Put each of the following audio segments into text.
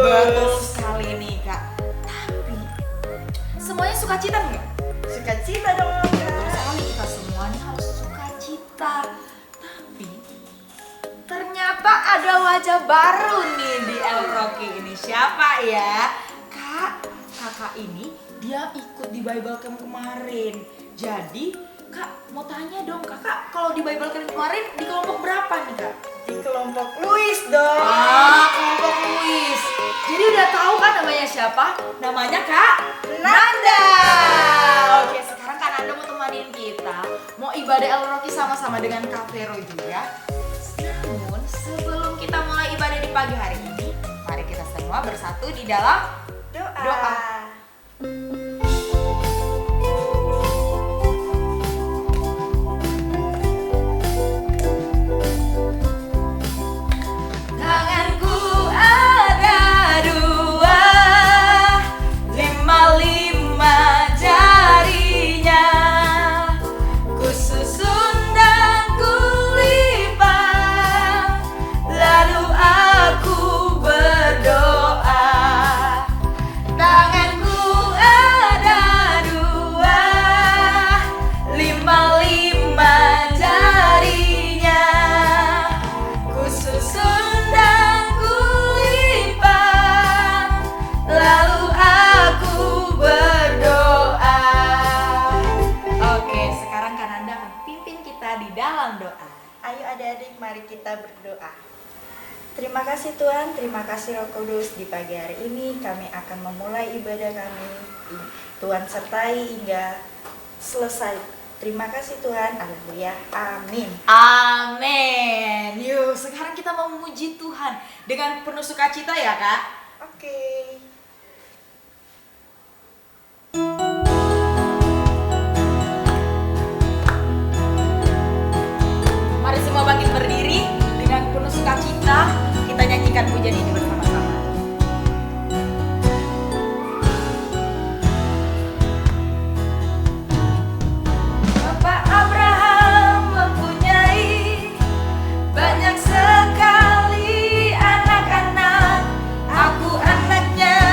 Betul sekali nih Kak. Tapi semuanya sukacita nggak? Sukacita dong Betul Kak. sekali, kita semuanya harus sukacita. Tapi ternyata ada wajah baru nih di El Rocky ini. Siapa ya? Kakak ini dia ikut di Bible Camp kemarin. Jadi Kak mau tanya dong Kakak, kalau di Bible Camp kemarin di kelompok berapa nih Kak? Di kelompok Louis dong. Kelompok Louis. Jadi udah tahu kan namanya siapa? Namanya Kak Nanda. Oke, sekarang Kak Nanda mau temanin kita, mau ibadah El Rocky sama-sama dengan Kak Vero juga. Namun sebelum kita mulai ibadah di pagi hari ini, mari kita semua bersatu di dalam doa. Tanganku ada dua, lima jarinya, ku susun dan ku lipat, lalu aku berdoa. Tanganku ada dua, lima jarinya, ku susun dan ku lipat, lalu aku berdoa. Oke, sekarang Kak Nanda akan pimpin kita di dalam doa. Ayo adik-adik, mari kita berdoa. Terima kasih Tuhan, terima kasih Roh Kudus. Di pagi hari ini kami akan memulai ibadah kami. Tuhan sertai hingga selesai. Terima kasih Tuhan, haleluya, amin. Amin. Yuk, sekarang kita mau memuji Tuhan dengan penuh sukacita ya Kak. Oke. Mari semua bangkit berdiri dengan penuh sukacita. Kita nyanyikan pujian ini bersama-sama. Bapak Abraham mempunyai banyak sekali anak-anak. Aku anaknya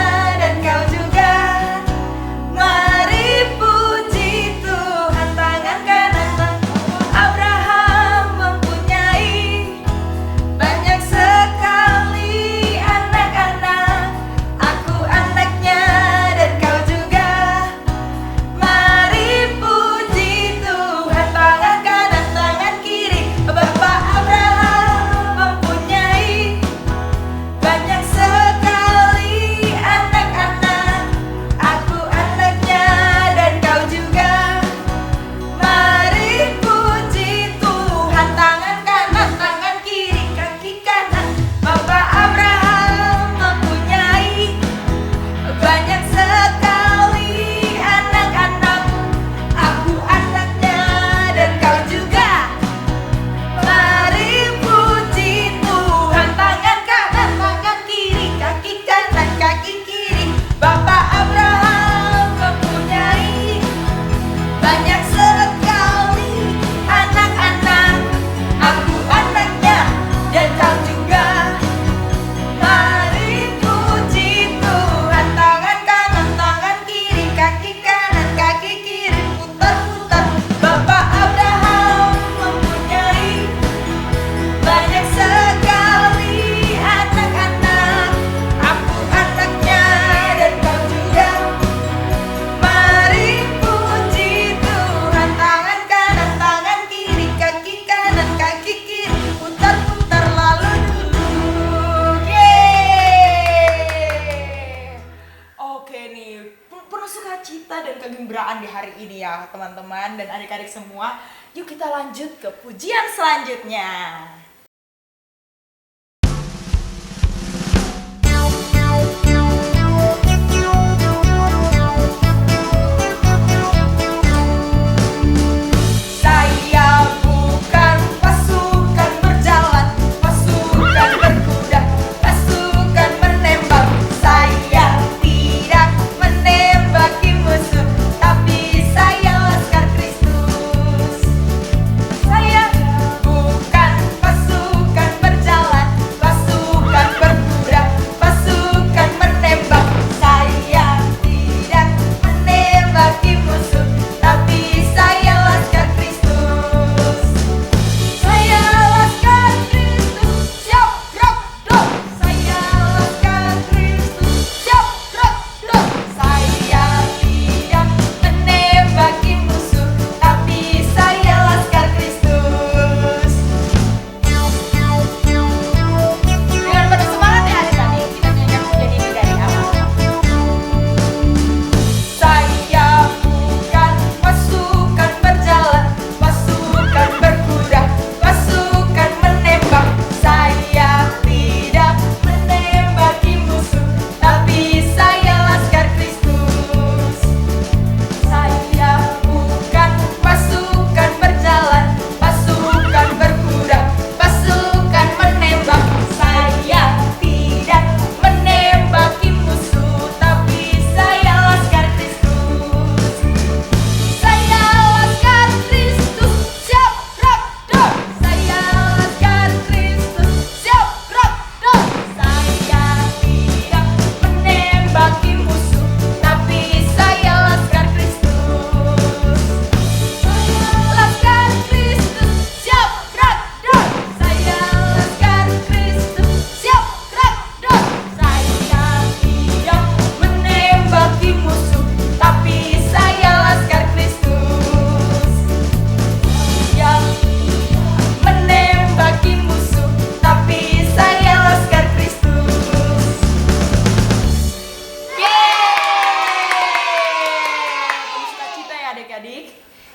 sukacita dan kegembiraan di hari ini ya teman-teman dan adik-adik semua. Yuk kita lanjut ke pujian selanjutnya.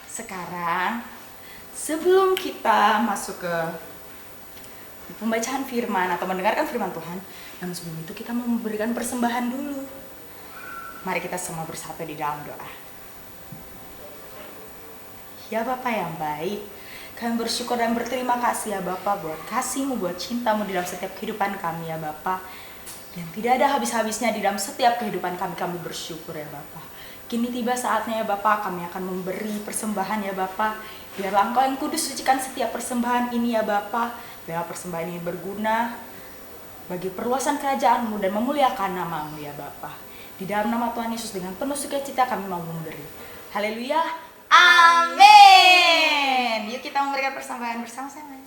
Sekarang, sebelum kita masuk ke pembacaan firman atau mendengarkan firman Tuhan, namun sebelum itu kita mau memberikan persembahan dulu. Mari kita semua bersatu di dalam doa. Ya Bapa yang baik, kami bersyukur dan berterima kasih ya Bapa buat kasih-Mu, buat cinta-Mu di dalam setiap kehidupan kami ya Bapa. Dan tidak ada habis-habisnya di dalam setiap kehidupan kami bersyukur ya Bapa. Kini tiba saatnya ya Bapa, kami akan memberi persembahan ya Bapa. Biarlah Engkau yang kudus sucikan setiap persembahan ini ya Bapa. Biarlah persembahan ini berguna bagi perluasan kerajaan-Mu dan memuliakan nama-Mu ya Bapa. Di dalam nama Tuhan Yesus dengan penuh sukacita kami mau memberi. Haleluya. Amin. Yuk kita memberikan persembahan bersama-sama.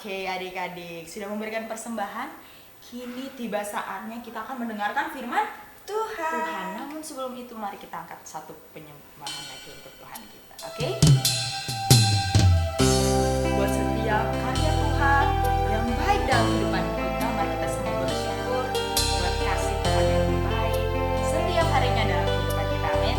Oke adik-adik, sudah memberikan persembahan, kini tiba saatnya kita akan mendengarkan firman Tuhan. Tuhan. Namun sebelum itu mari kita angkat satu penyembahan lagi untuk Tuhan kita. Oke? Buat setiap karya Tuhan yang baik dalam kehidupan kita, mari kita semua bersyukur buat kasih Tuhan yang baik setiap harinya dalam kehidupan kita. Amin.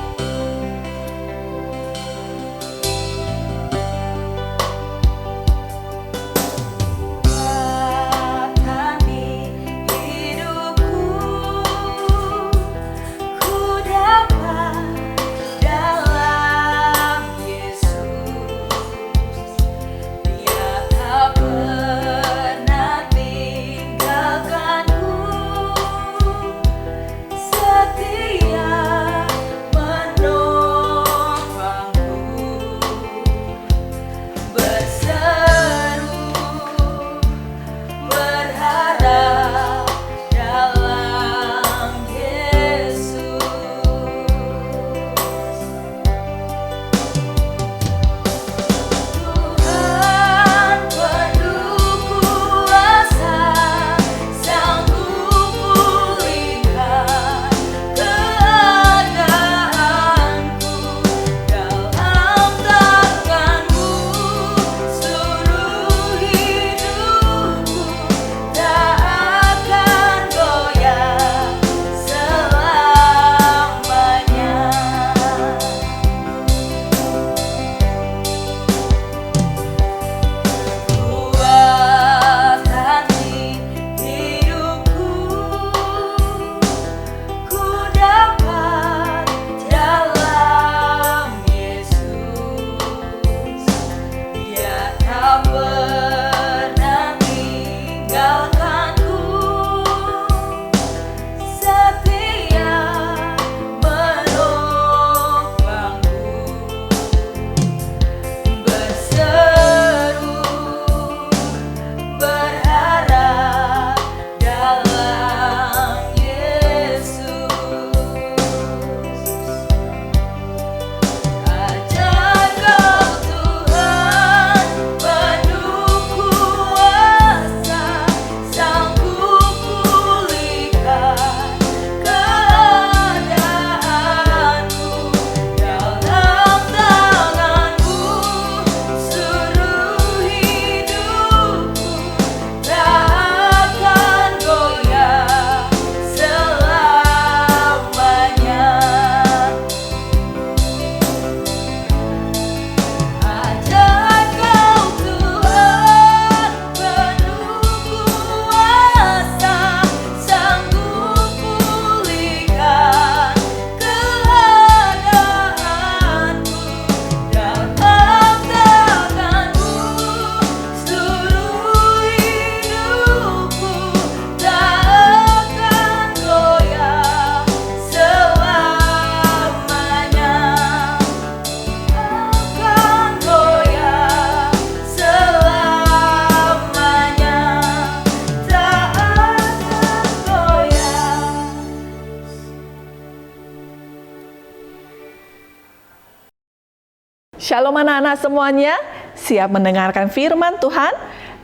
Shalom anak-anak semuanya, siap mendengarkan firman Tuhan?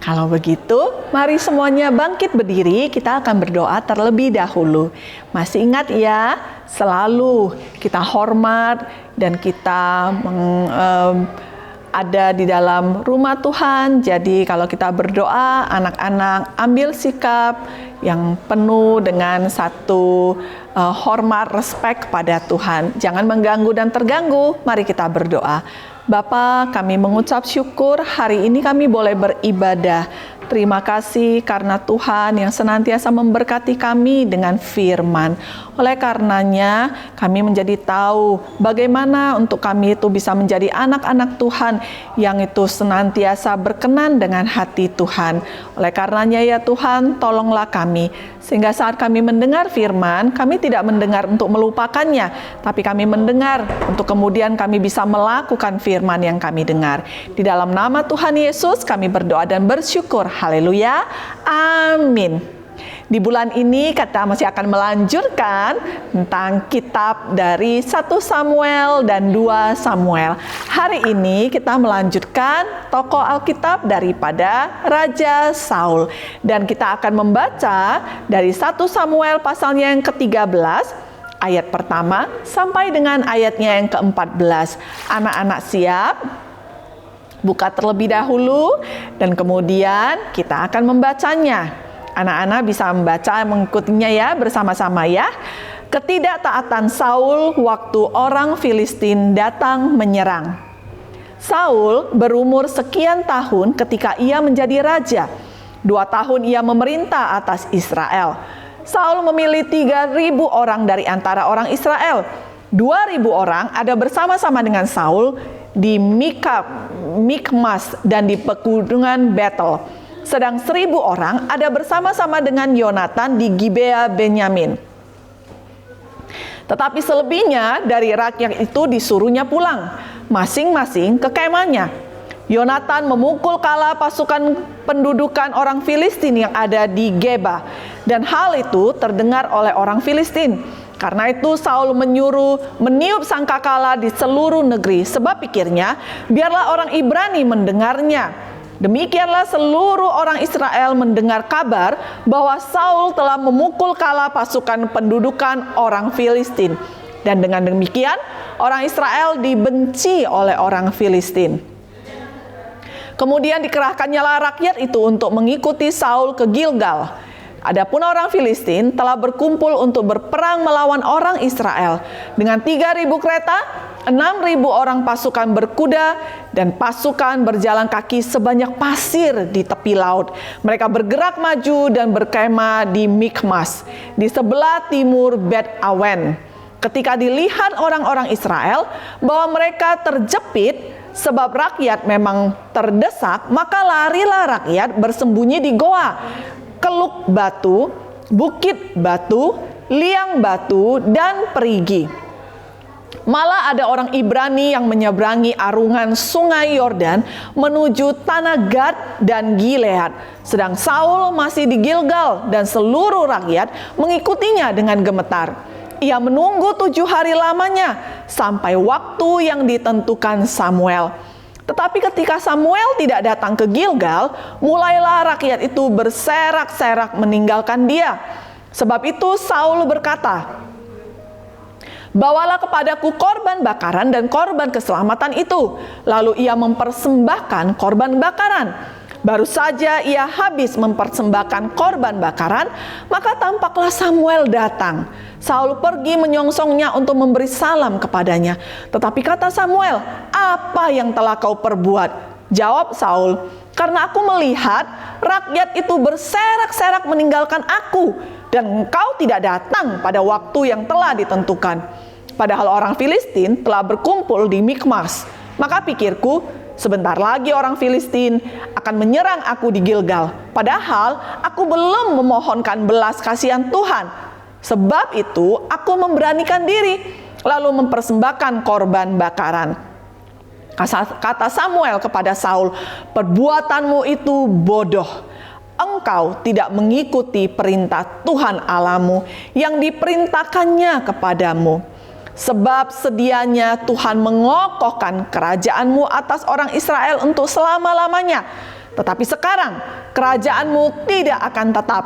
Kalau begitu, mari semuanya bangkit berdiri, kita akan berdoa terlebih dahulu. Masih ingat ya, selalu kita hormat dan kita ada di dalam rumah Tuhan. Jadi kalau kita berdoa, anak-anak ambil sikap yang penuh dengan satu hormat, respek pada Tuhan. Jangan mengganggu dan terganggu. Mari kita berdoa. Bapa, kami mengucap syukur hari ini kami boleh beribadah. Terima kasih karena Tuhan yang senantiasa memberkati kami dengan firman. Oleh karenanya, kami menjadi tahu bagaimana untuk kami itu bisa menjadi anak-anak Tuhan yang itu senantiasa berkenan dengan hati Tuhan. Oleh karenanya ya Tuhan, tolonglah kami. Sehingga saat kami mendengar firman, kami tidak mendengar untuk melupakannya, tapi kami mendengar untuk kemudian kami bisa melakukan firman yang kami dengar. Di dalam nama Tuhan Yesus kami berdoa dan bersyukur. Haleluya. Amin. Di bulan ini kita masih akan melanjutkan tentang kitab dari 1 Samuel dan 2 Samuel. Hari ini kita melanjutkan tokoh Alkitab daripada Raja Saul. Dan kita akan membaca dari 1 Samuel pasalnya yang ke-13, ayat pertama sampai dengan ayatnya yang ke-14. Anak-anak siap? Buka terlebih dahulu dan kemudian kita akan membacanya. Anak-anak bisa membaca, mengikutinya ya bersama-sama ya. Ketidaktaatan Saul waktu orang Filistin datang menyerang. Saul berumur sekian tahun ketika ia menjadi raja. 2 tahun ia memerintah atas Israel. Saul memilih 3.000 orang dari antara orang Israel. 2.000 orang ada bersama-sama dengan Saul di Mikmas dan di pegunungan Betel. Sedang 1.000 orang ada bersama-sama dengan Yonatan di Gibea Benyamin. Tetapi selebihnya dari rakyat itu disuruhnya pulang, masing-masing ke kemahnya. Yonatan memukul kala pasukan pendudukan orang Filistin yang ada di Geba. Dan hal itu terdengar oleh orang Filistin. Karena itu Saul menyuruh meniup sangkakala di seluruh negeri. Sebab pikirnya, biarlah orang Ibrani mendengarnya. Demikianlah seluruh orang Israel mendengar kabar bahwa Saul telah memukul kala pasukan pendudukan orang Filistin. Dan dengan demikian, orang Israel dibenci oleh orang Filistin. Kemudian dikerahkannyalah rakyat itu untuk mengikuti Saul ke Gilgal. Adapun orang Filistin telah berkumpul untuk berperang melawan orang Israel dengan 3.000 kereta, 6.000 orang pasukan berkuda, dan pasukan berjalan kaki sebanyak pasir di tepi laut. Mereka bergerak maju dan berkemah di Mikmas, di sebelah timur Bet Awen. Ketika dilihat orang-orang Israel bahwa mereka terjepit sebab rakyat memang terdesak, maka larilah rakyat bersembunyi di goa, Keluk Batu, Bukit Batu, Liang Batu, dan Perigi. Malah ada orang Ibrani yang menyeberangi arungan sungai Yordan menuju tanah Gad dan Gilead. Sedang Saul masih di Gilgal dan seluruh rakyat mengikutinya dengan gemetar. Ia menunggu 7 hari lamanya sampai waktu yang ditentukan Samuel. Tetapi ketika Samuel tidak datang ke Gilgal, mulailah rakyat itu berserak-serak meninggalkan dia. Sebab itu Saul berkata, "Bawalah kepadaku korban bakaran dan korban keselamatan itu." Lalu ia mempersembahkan korban bakaran. Baru saja ia habis mempersembahkan korban bakaran, maka tampaklah Samuel datang. Saul pergi menyongsongnya untuk memberi salam kepadanya. Tetapi kata Samuel, "Apa yang telah kau perbuat?" Jawab Saul, "Karena aku melihat rakyat itu berserak-serak meninggalkan aku, dan engkau tidak datang pada waktu yang telah ditentukan. Padahal orang Filistin telah berkumpul di Mikmas. Maka pikirku, sebentar lagi orang Filistin akan menyerang aku di Gilgal. Padahal aku belum memohonkan belas kasihan Tuhan. Sebab itu aku memberanikan diri, lalu mempersembahkan korban bakaran." Kata Samuel kepada Saul, "Perbuatanmu itu bodoh. Engkau tidak mengikuti perintah Tuhan Allahmu yang diperintahkannya kepadamu. Sebab sedianya Tuhan mengokohkan kerajaanmu atas orang Israel untuk selama-lamanya. Tetapi sekarang kerajaanmu tidak akan tetap.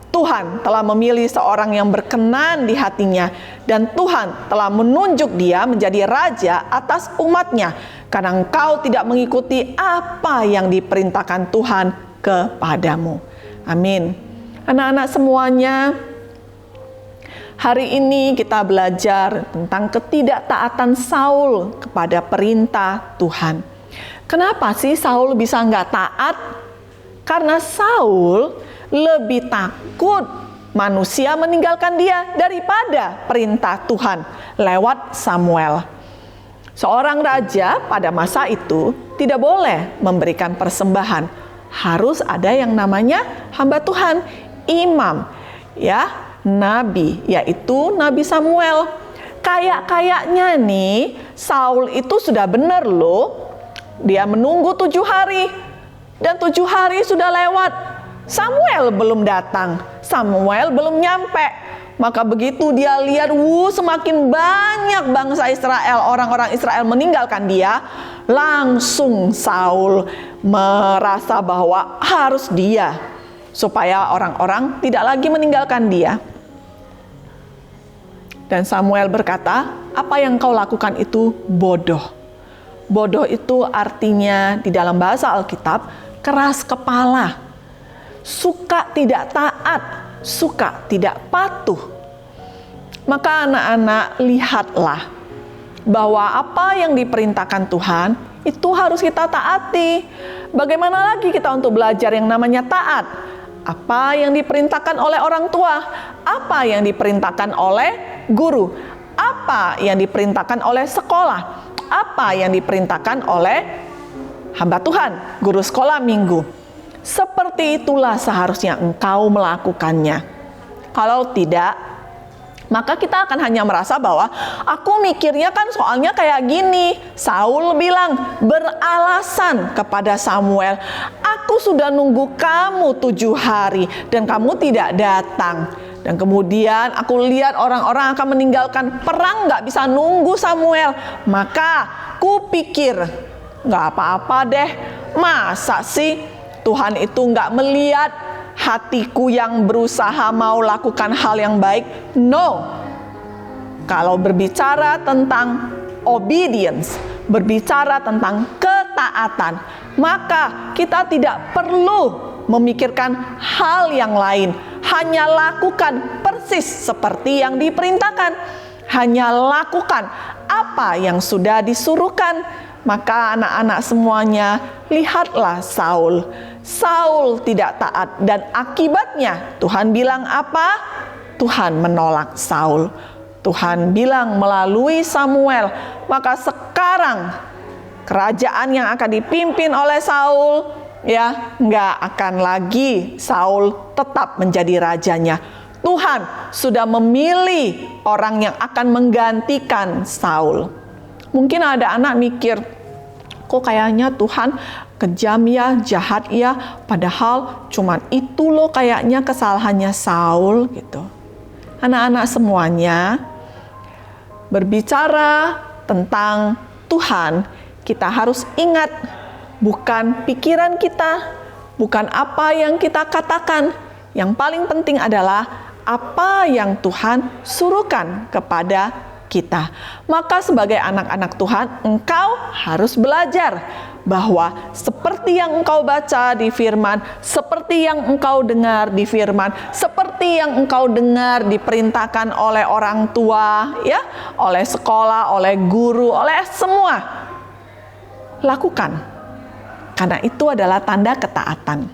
Tuhan telah memilih seorang yang berkenan di hatinya, dan Tuhan telah menunjuk dia menjadi raja atas umatnya, karena engkau tidak mengikuti apa yang diperintahkan Tuhan kepadamu." Amin. Anak-anak semuanya, hari ini kita belajar tentang ketidaktaatan Saul kepada perintah Tuhan. Kenapa sih Saul bisa nggak taat? Karena Saul lebih takut manusia meninggalkan dia daripada perintah Tuhan lewat Samuel. Seorang raja pada masa itu tidak boleh memberikan persembahan. Harus ada yang namanya hamba Tuhan, imam, ya, nabi, yaitu Nabi Samuel. Kayak-kayaknya nih, Saul itu sudah benar loh. Dia menunggu 7 hari, dan 7 hari sudah lewat. Samuel belum datang, Samuel belum nyampe. Maka begitu dia lihat, semakin banyak bangsa Israel, orang-orang Israel meninggalkan dia, langsung Saul merasa bahwa harus dia, supaya orang-orang tidak lagi meninggalkan dia. Dan Samuel berkata, apa yang kau lakukan itu bodoh. Bodoh itu artinya di dalam bahasa Alkitab, keras kepala, suka tidak taat, suka tidak patuh. Maka anak-anak, lihatlah bahwa apa yang diperintahkan Tuhan itu harus kita taati. Bagaimana lagi kita untuk belajar yang namanya taat? Apa yang diperintahkan oleh orang tua? Apa yang diperintahkan oleh guru? Apa yang diperintahkan oleh sekolah? Apa yang diperintahkan oleh hamba Tuhan, guru sekolah minggu? Seperti itulah seharusnya engkau melakukannya. Kalau tidak, maka kita akan hanya merasa bahwa aku mikirnya kan soalnya kayak gini. Saul bilang beralasan kepada Samuel, aku sudah nunggu kamu 7 hari dan kamu tidak datang. Dan kemudian aku lihat orang-orang akan meninggalkan perang, gak bisa nunggu Samuel. Maka kupikir, gak apa-apa deh, masa sih Tuhan itu gak melihat hatiku yang berusaha mau lakukan hal yang baik? No. Kalau berbicara tentang obedience, berbicara tentang ketaatan, maka kita tidak perlu memikirkan hal yang lain. Hanya lakukan persis seperti yang diperintahkan. Hanya lakukan apa yang sudah disuruhkan. Maka anak-anak semuanya, lihatlah Saul. Saul tidak taat dan akibatnya Tuhan bilang apa? Tuhan menolak Saul. Tuhan bilang melalui Samuel, maka sekarang kerajaan yang akan dipimpin oleh Saul, ya, nggak akan lagi Saul tetap menjadi rajanya. Tuhan sudah memilih orang yang akan menggantikan Saul. Mungkin ada anak mikir, kok kayaknya Tuhan kejam ya, jahat ya, padahal cuman itu loh kayaknya kesalahannya Saul gitu. Anak-anak semuanya, berbicara tentang Tuhan, kita harus ingat, bukan pikiran kita, bukan apa yang kita katakan. Yang paling penting adalah apa yang Tuhan suruhkan kepada kita. Maka sebagai anak-anak Tuhan, engkau harus belajar bahwa seperti yang engkau baca di firman, seperti yang engkau dengar di firman, seperti yang engkau dengar diperintahkan oleh orang tua, ya, oleh sekolah, oleh guru, oleh semua, lakukan. Karena itu adalah tanda ketaatan.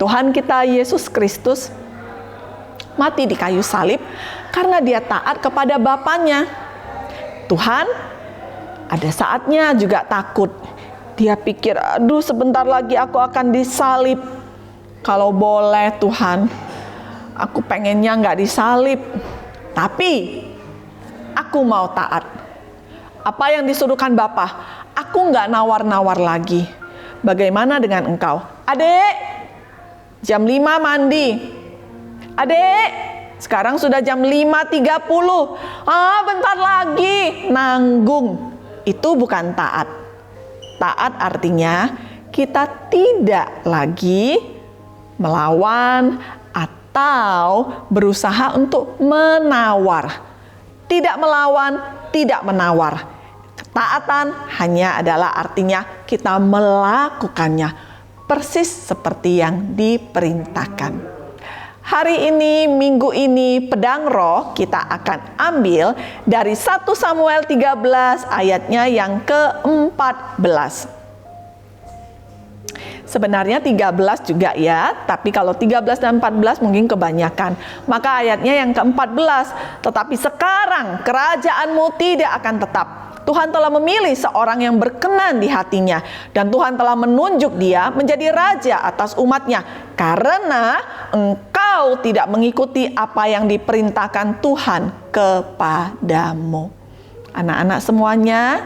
Tuhan kita Yesus Kristus mati di kayu salib karena dia taat kepada Bapanya. Tuhan ada saatnya juga takut. Dia pikir, aduh sebentar lagi aku akan disalib. Kalau boleh Tuhan, aku pengennya nggak disalib. Tapi aku mau taat. Apa yang disuruhkan Bapa, aku nggak nawar-nawar lagi. Bagaimana dengan engkau? Adek, jam 5 mandi. Adek, sekarang sudah jam 5.30. Bentar lagi. Nanggung. Itu bukan taat. Taat artinya kita tidak lagi melawan atau berusaha untuk menawar. Tidak melawan, tidak menawar. Ketaatan hanya adalah artinya kita melakukannya persis seperti yang diperintahkan. Hari ini, minggu ini, pedang roh kita akan ambil dari 1 Samuel 13 ayatnya yang ke-14. Sebenarnya 13 juga ya, tapi kalau 13 dan 14 mungkin kebanyakan. Maka ayatnya yang ke-14, tetapi sekarang kerajaanmu tidak akan tetap. Tuhan telah memilih seorang yang berkenan di hatinya, dan Tuhan telah menunjuk dia menjadi raja atas umatnya, karena engkau tidak mengikuti apa yang diperintahkan Tuhan kepadamu. Anak-anak semuanya,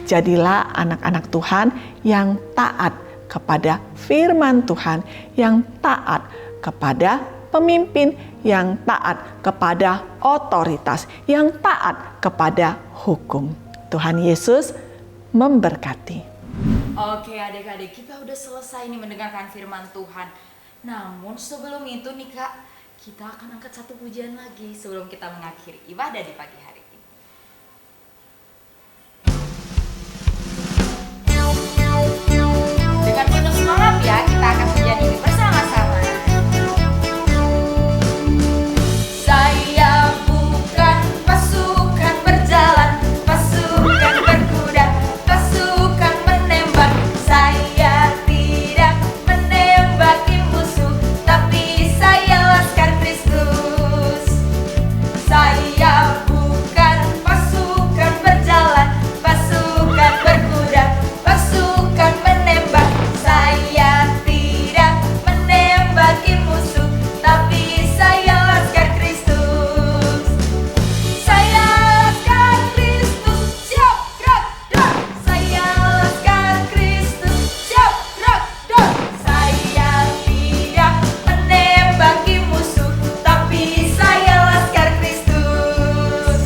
jadilah anak-anak Tuhan yang taat kepada firman Tuhan, yang taat kepada pemimpin, yang taat kepada otoritas, yang taat kepada hukum. Tuhan Yesus memberkati. Oke adik-adik, kita udah selesai nih mendengarkan firman Tuhan. Namun sebelum itu nih Kak, kita akan angkat satu pujian lagi sebelum kita mengakhiri ibadah di pagi hari ini. Dengan penuh semangat ya, kita akan pujian ini bersama-sama. Saya bukan pasukan berjalan, pasukan berkuda, pasukan menembak. Saya tidak menembaki musuh, tapi saya laskar Kristus. Saya bukan pasukan berjalan, pasukan berkuda, pasukan menembak. Saya tidak menembaki musuh, tapi saya laskar Kristus. Saya laskar Kristus, siap gerak dor. Saya laskar Kristus, siap gerak dor. Saya tidak menembaki musuh, tapi saya laskar Kristus.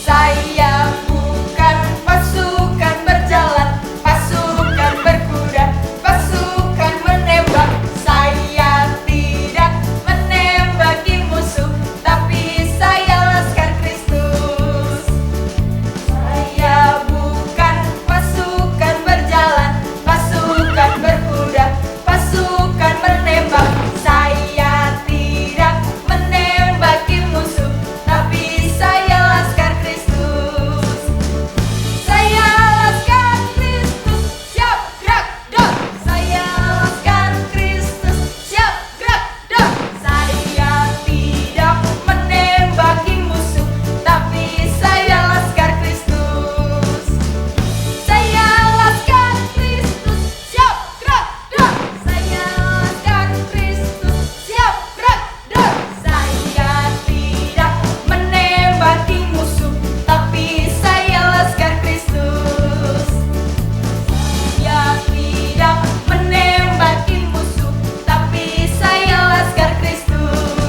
Saya bukan pasukan berjalan, pasukan berkuda, pasukan menembak. Saya tidak menembaki musuh, tapi saya laskar Kristus. Saya bukan pasukan berjalan, pasukan berkuda, pasukan menembak. Saya tidak menembaki musuh, tapi saya laskar Kristus. Saya laskar Kristus, siap gerak dor. Saya laskar Kristus, siap gerak dor. Saya tidak menembaki musuh, tapi saya laskar Kristus. Saya laskar Kristus, siap gerak dor. Saya laskar Kristus, siap gerak dor. Saya tidak menembaki musuh, tapi saya laskar Kristus. Saya tidak menembaki musuh, tapi saya laskar Kristus.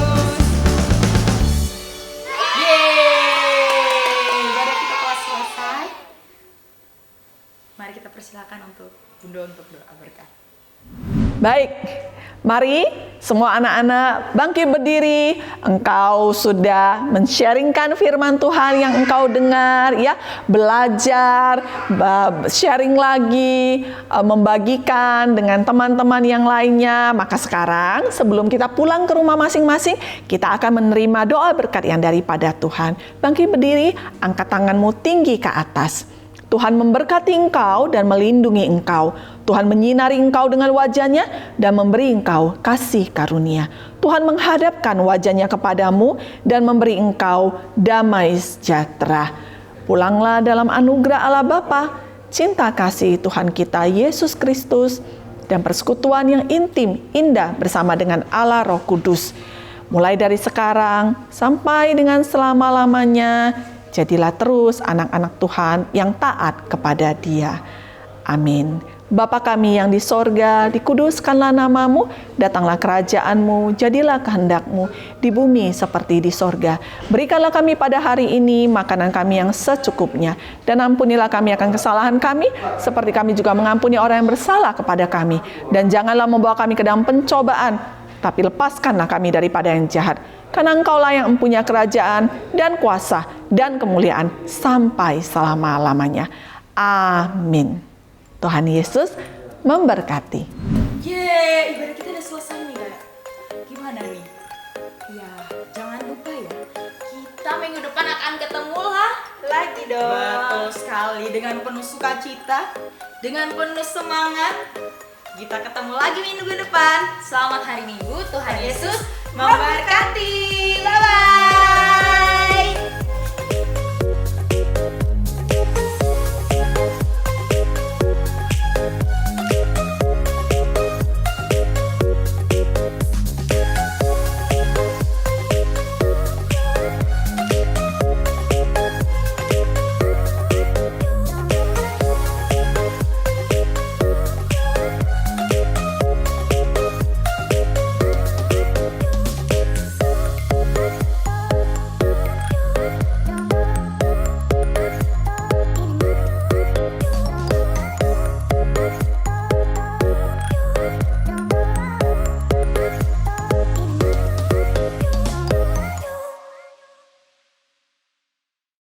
Yeay, ibadah kita telah selesai. Mari kita persilakan untuk Bunda untuk doa berkat. Baik, mari semua anak-anak bangkit berdiri. Engkau sudah men-sharingkan firman Tuhan yang engkau dengar, ya, belajar, sharing lagi, membagikan dengan teman-teman yang lainnya. Maka sekarang sebelum kita pulang ke rumah masing-masing, kita akan menerima doa berkat yang daripada Tuhan. Bangkit berdiri, angkat tanganmu tinggi ke atas. Tuhan memberkati engkau dan melindungi engkau. Tuhan menyinari engkau dengan wajahnya dan memberi engkau kasih karunia. Tuhan menghadapkan wajahnya kepadamu dan memberi engkau damai sejahtera. Pulanglah dalam anugerah Allah Bapa, cinta kasih Tuhan kita Yesus Kristus, dan persekutuan yang intim, indah bersama dengan Allah Roh Kudus. Mulai dari sekarang sampai dengan selama-lamanya, jadilah terus anak-anak Tuhan yang taat kepada Dia. Amin. Bapa kami yang di sorga, dikuduskanlah namamu, datanglah kerajaan-Mu, jadilah kehendak-Mu di bumi seperti di sorga. Berikanlah kami pada hari ini makanan kami yang secukupnya, dan ampunilah kami akan kesalahan kami, seperti kami juga mengampuni orang yang bersalah kepada kami. Dan janganlah membawa kami ke dalam pencobaan, tapi lepaskanlah kami daripada yang jahat. Karena Engkaulah yang mempunyai kerajaan dan kuasa dan kemuliaan sampai selama-lamanya. Amin. Tuhan Yesus memberkati. Yeay, ibadah kita udah selesai nih Kak. Gimana nih? Ya, jangan lupa ya, kita minggu depan akan ketemu Lagi dong. Betul sekali, dengan penuh sukacita, dengan penuh semangat. Kita ketemu lagi minggu depan. Selamat hari Minggu, Tuhan Yesus memberkati. Bye-bye.